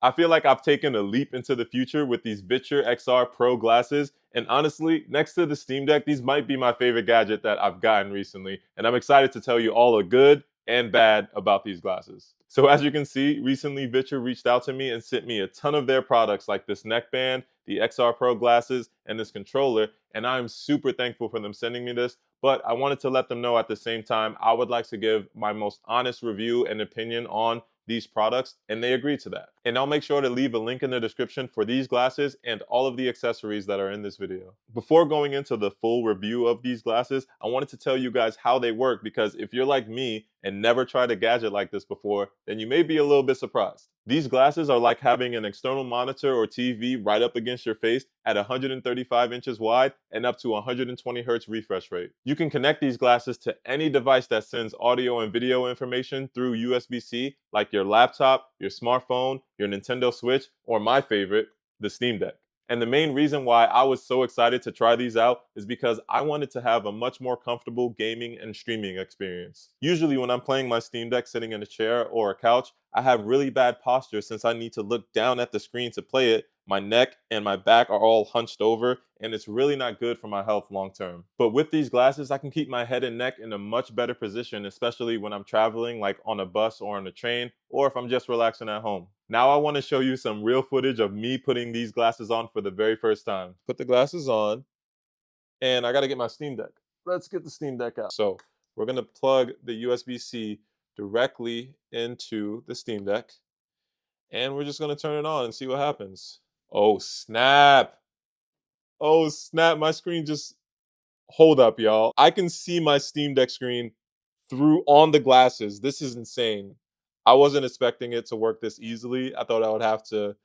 I feel like I've taken a leap into the future with these Viture XR Pro glasses, and honestly, next to the Steam Deck, these might be my favorite gadget that I've gotten recently, and I'm excited to tell you all the good and bad about these glasses. So as you can see, recently Viture reached out to me and sent me a ton of their products like this neckband, the XR Pro glasses, and this controller, and I'm super thankful for them sending me this, but I wanted to let them know at the same time I would like to give my most honest review and opinion on these products, and they agreed to that. And I'll make sure to leave a link in the description for these glasses and all of the accessories that are in this video. Before going into the full review of these glasses, I wanted to tell you guys how they work, because if you're like me and never tried a gadget like this before, then you may be a little bit surprised. These glasses are like having an external monitor or TV right up against your face at 135 inches wide and up to 120 hertz refresh rate. You can connect these glasses to any device that sends audio and video information through USB-C, like your laptop, your smartphone, your Nintendo Switch, or my favorite, the Steam Deck. And the main reason why I was so excited to try these out is because I wanted to have a much more comfortable gaming and streaming experience. Usually when I'm playing my Steam Deck sitting in a chair or a couch, I have really bad posture since I need to look down at the screen to play it. My neck and my back are all hunched over, and it's really not good for my health long term. But with these glasses, I can keep my head and neck in a much better position, especially when I'm traveling, like on a bus or on a train, or if I'm just relaxing at home. Now I want to show you some real footage of me putting these glasses on for the very first time. Put the glasses on, and I got to get my Steam Deck. Let's get the Steam Deck out. So we're going to plug the USB-C directly into the Steam Deck, and we're just going to turn it on and see what happens. Oh, snap. Oh, snap. My screen just... Hold up, y'all. I can see my Steam Deck screen through on the glasses. This is insane. I wasn't expecting it to work this easily. I thought I would have to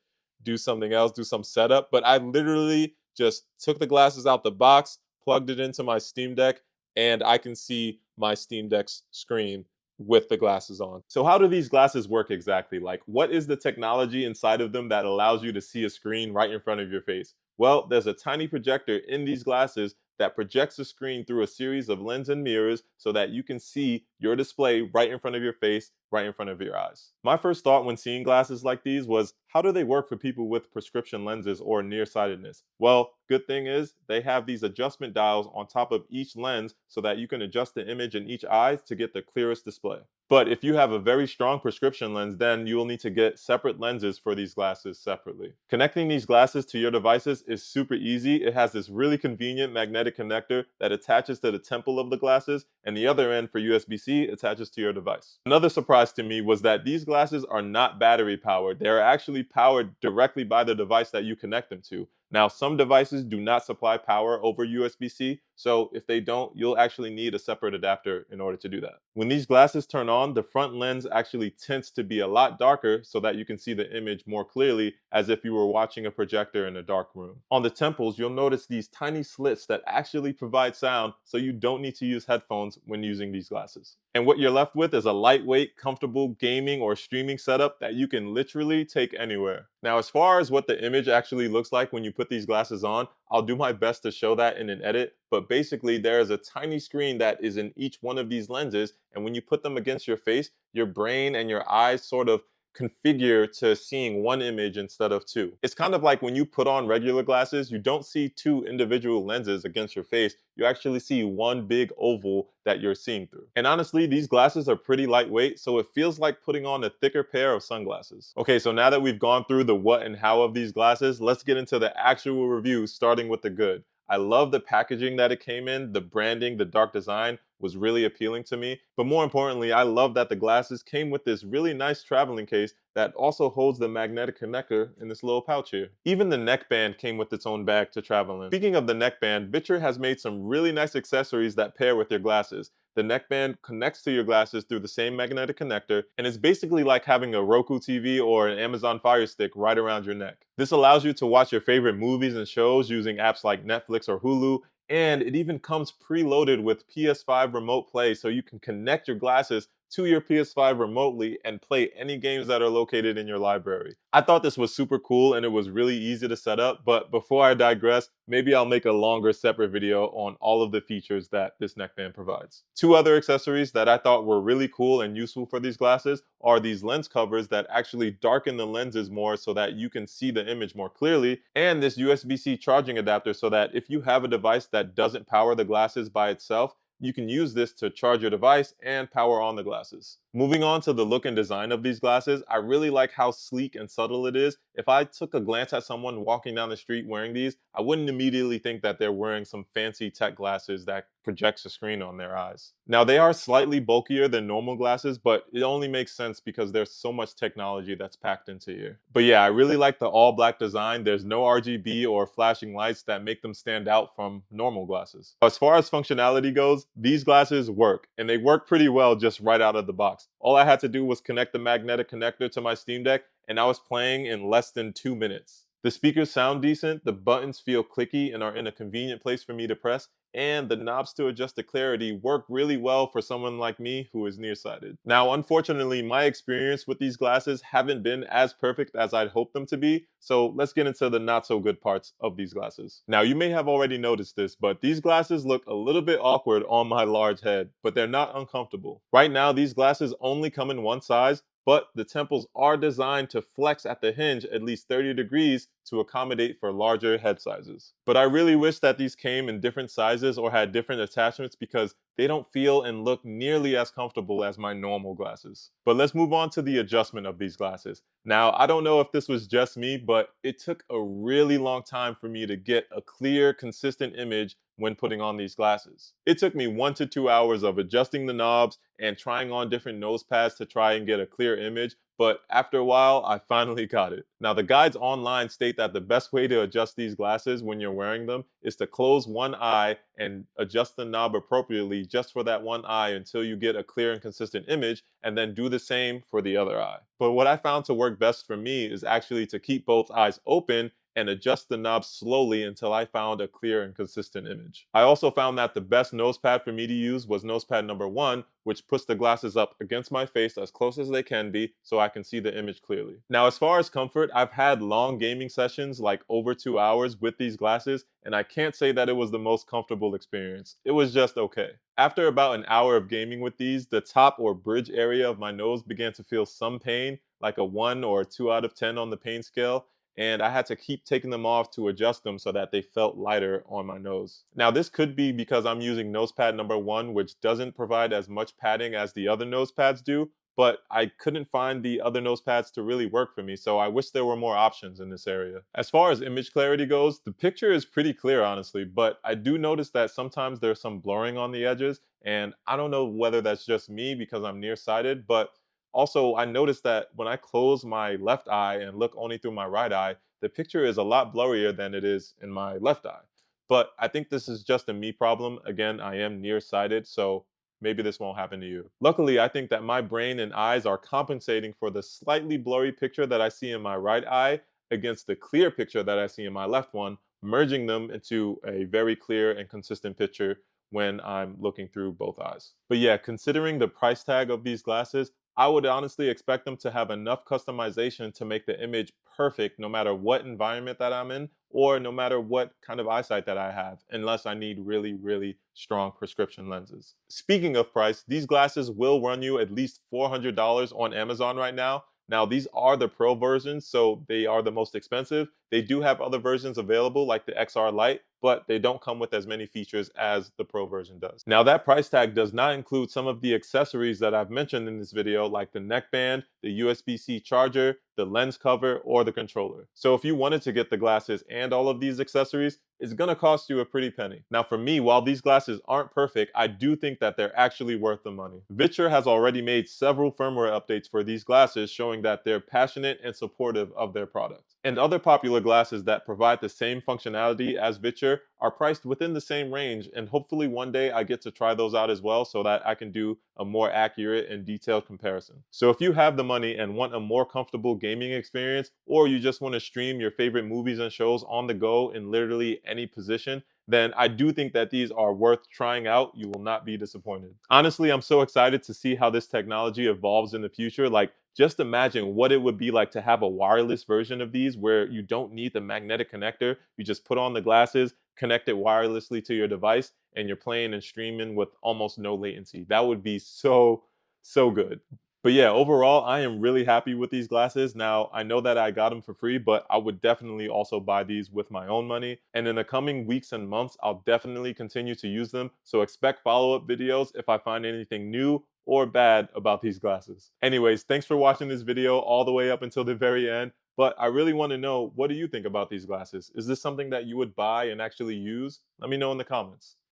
do something else, do some setup, but I literally just took the glasses out the box, plugged it into my Steam Deck, and I can see my Steam Deck's screen with the glasses on. So how do these glasses work exactly? Like, what is the technology inside of them that allows you to see a screen right in front of your face? Well, there's a tiny projector in these glasses that projects the screen through a series of lenses and mirrors so that you can see your display right in front of your face, right in front of your eyes. My first thought when seeing glasses like these was, how do they work for people with prescription lenses or nearsightedness? Well, good thing is they have these adjustment dials on top of each lens so that you can adjust the image in each eye to get the clearest display. But if you have a very strong prescription lens, then you will need to get separate lenses for these glasses separately. Connecting these glasses to your devices is super easy. It has this really convenient magnetic connector that attaches to the temple of the glasses, and the other end for USB-C attaches to your device. Another surprise to me was that these glasses are not battery powered. They are actually powered directly by the device that you connect them to. Now, some devices do not supply power over USB-C, so if they don't, you'll actually need a separate adapter in order to do that. When these glasses turn on, the front lens actually tends to be a lot darker so that you can see the image more clearly, as if you were watching a projector in a dark room. On the temples, you'll notice these tiny slits that actually provide sound, so you don't need to use headphones when using these glasses. And what you're left with is a lightweight, comfortable gaming or streaming setup that you can literally take anywhere. Now, as far as what the image actually looks like when you put these glasses on, I'll do my best to show that in an edit, but basically there is a tiny screen that is in each one of these lenses, and when you put them against your face, your brain and your eyes sort of configure to seeing one image instead of two. It's kind of like when you put on regular glasses, you don't see two individual lenses against your face, you actually see one big oval that you're seeing through. And honestly, these glasses are pretty lightweight, so it feels like putting on a thicker pair of sunglasses. Okay, so now that we've gone through the what and how of these glasses, let's get into the actual review, starting with the good. I love the packaging that it came in. The branding, the dark design was really appealing to me. But more importantly, I love that the glasses came with this really nice traveling case that also holds the magnetic connector in this little pouch here. Even the neckband came with its own bag to travel in. Speaking of the neckband, Viture has made some really nice accessories that pair with your glasses. The neckband connects to your glasses through the same magnetic connector, and it's basically like having a Roku TV or an Amazon Fire Stick right around your neck. This allows you to watch your favorite movies and shows using apps like Netflix or Hulu, and it even comes preloaded with PS5 Remote Play, so you can connect your glasses to your PS5 remotely and play any games that are located in your library. I thought this was super cool and it was really easy to set up, but before I digress, maybe I'll make a longer separate video on all of the features that this neckband provides. Two other accessories that I thought were really cool and useful for these glasses are these lens covers that actually darken the lenses more so that you can see the image more clearly, and this USB-C charging adapter so that if you have a device that doesn't power the glasses by itself, you can use this to charge your device and power on the glasses. Moving on to the look and design of these glasses, I really like how sleek and subtle it is. If I took a glance at someone walking down the street wearing these, I wouldn't immediately think that they're wearing some fancy tech glasses that projects a screen on their eyes. Now, they are slightly bulkier than normal glasses, but it only makes sense because there's so much technology that's packed into here. But yeah, I really like the all black design. There's no RGB or flashing lights that make them stand out from normal glasses. As far as functionality goes, these glasses work, and they work pretty well just right out of the box. All I had to do was connect the magnetic connector to my Steam Deck, and I was playing in less than 2 minutes. The speakers sound decent, the buttons feel clicky and are in a convenient place for me to press, and the knobs to adjust the clarity work really well for someone like me who is nearsighted. Now, unfortunately, my experience with these glasses haven't been as perfect as I'd hoped them to be, so let's get into the not so good parts of these glasses. Now, you may have already noticed this, but these glasses look a little bit awkward on my large head, but they're not uncomfortable. Right now, these glasses only come in one size, but the temples are designed to flex at the hinge at least 30 degrees to accommodate for larger head sizes. But I really wish that these came in different sizes or had different attachments because they don't feel and look nearly as comfortable as my normal glasses. But let's move on to the adjustment of these glasses. Now, I don't know if this was just me, but it took a really long time for me to get a clear, consistent image when putting on these glasses. It took me 1 to 2 hours of adjusting the knobs and trying on different nose pads to try and get a clear image, but after a while, I finally got it. Now, the guides online state that the best way to adjust these glasses when you're wearing them is to close one eye and adjust the knob appropriately just for that one eye until you get a clear and consistent image, and then do the same for the other eye. But what I found to work best for me is actually to keep both eyes open and adjust the knob slowly until I found a clear and consistent image. I also found that the best nose pad for me to use was nose pad number 1, which puts the glasses up against my face as close as they can be so I can see the image clearly. Now, as far as comfort, I've had long gaming sessions like over 2 hours with these glasses, and I can't say that it was the most comfortable experience. It was just okay. After about an hour of gaming with these, the top or bridge area of my nose began to feel some pain, like a 1 or a 2 out of 10 on the pain scale, and I had to keep taking them off to adjust them so that they felt lighter on my nose. Now, this could be because I'm using nose pad number 1, which doesn't provide as much padding as the other nose pads do, but I couldn't find the other nose pads to really work for me, so I wish there were more options in this area. As far as image clarity goes, the picture is pretty clear, honestly, but I do notice that sometimes there's some blurring on the edges, and I don't know whether that's just me because I'm nearsighted, but also, I noticed that when I close my left eye and look only through my right eye, the picture is a lot blurrier than it is in my left eye. But I think this is just a me problem. Again, I am nearsighted, so maybe this won't happen to you. Luckily, I think that my brain and eyes are compensating for the slightly blurry picture that I see in my right eye against the clear picture that I see in my left one, merging them into a very clear and consistent picture when I'm looking through both eyes. But yeah, considering the price tag of these glasses, I would honestly expect them to have enough customization to make the image perfect no matter what environment that I'm in or no matter what kind of eyesight that I have, unless I need really, really strong prescription lenses. Speaking of price, these glasses will run you at least $400 on Amazon right now. Now, these are the Pro versions, so they are the most expensive. They do have other versions available, like the XR Lite, but they don't come with as many features as the Pro version does. Now, that price tag does not include some of the accessories that I've mentioned in this video, like the neckband, the USB-C charger, the lens cover, or the controller. So if you wanted to get the glasses and all of these accessories, it's gonna cost you a pretty penny. Now for me, while these glasses aren't perfect, I do think that they're actually worth the money. Viture has already made several firmware updates for these glasses showing that they're passionate and supportive of their product. And other popular glasses that provide the same functionality as Viture are priced within the same range, and hopefully one day I get to try those out as well so that I can do a more accurate and detailed comparison. So if you have the money and want a more comfortable gaming experience, or you just want to stream your favorite movies and shows on the go in literally any position, then I do think that these are worth trying out. You will not be disappointed. Honestly, I'm so excited to see how this technology evolves in the future. Like, just imagine what it would be like to have a wireless version of these where you don't need the magnetic connector. You just put on the glasses, connect it wirelessly to your device, and you're playing and streaming with almost no latency. That would be so, so good. But yeah, overall, I am really happy with these glasses. Now, I know that I got them for free, but I would definitely also buy these with my own money. And in the coming weeks and months, I'll definitely continue to use them. So expect follow-up videos if I find anything new or bad about these glasses. Anyways, thanks for watching this video all the way up until the very end. But I really want to know, what do you think about these glasses? Is this something that you would buy and actually use? Let me know in the comments.